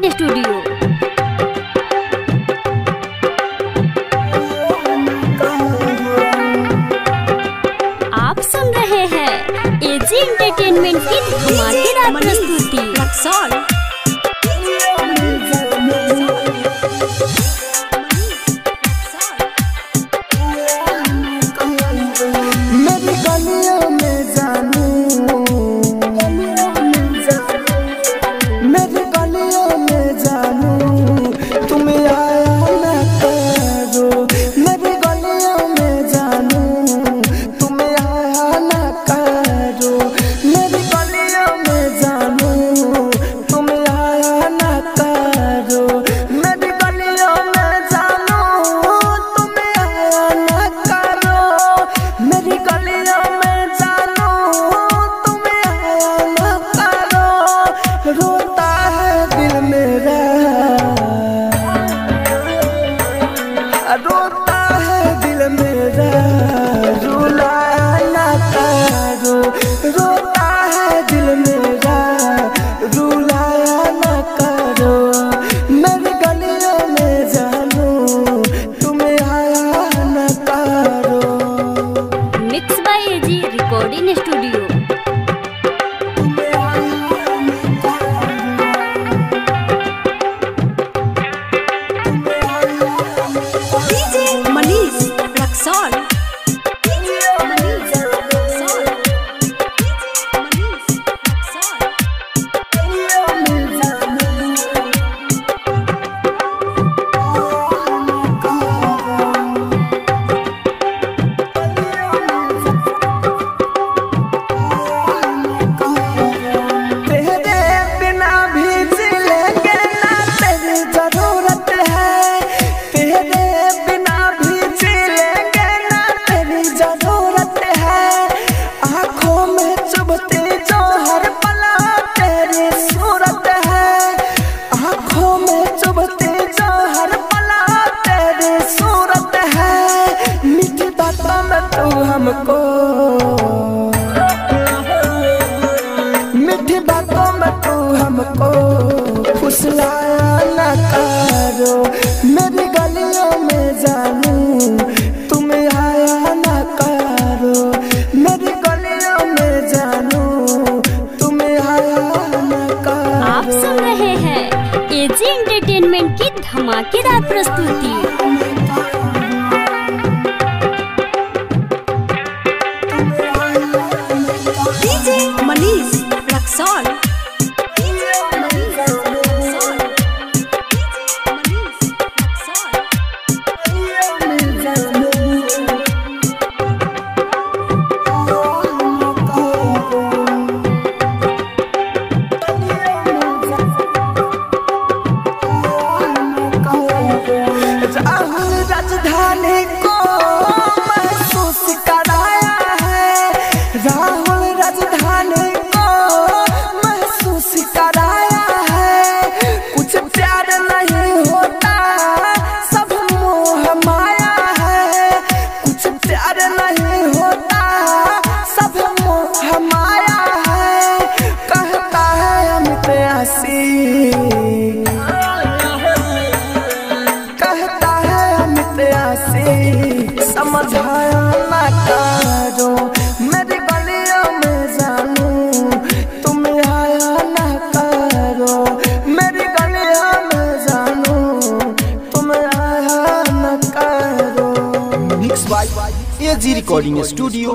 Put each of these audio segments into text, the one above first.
Studio. आप सुन रहे हैं एजी एंटरटेनमेंट की धमाकेदार प्रस्तुति। मीठी बातों में तू हमको फुसलाया न करो, मेरी गलियों में जानू तुम आया न करो, मेरी गलियों में जानू तुम आया न करो। आप सुन रहे हैं एजी एंटरटेनमेंट की धमाकेदार प्रस्तुति। राजधानी को महसूस कराया है, राहुल राजधानी को महसूस कराया है, कुछ प्यार नहीं होता सब मोह माया है, कुछ प्यार नहीं होता सब मोह माया है, कहता है अमित आशिक, समझाया ना करो, मेरी गलियों में जानू तुम आया ना करो, मेरी गलियों में जानू तुम आया ना करो। Mix by AG recording studio,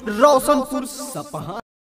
Roshanpur Sapaha.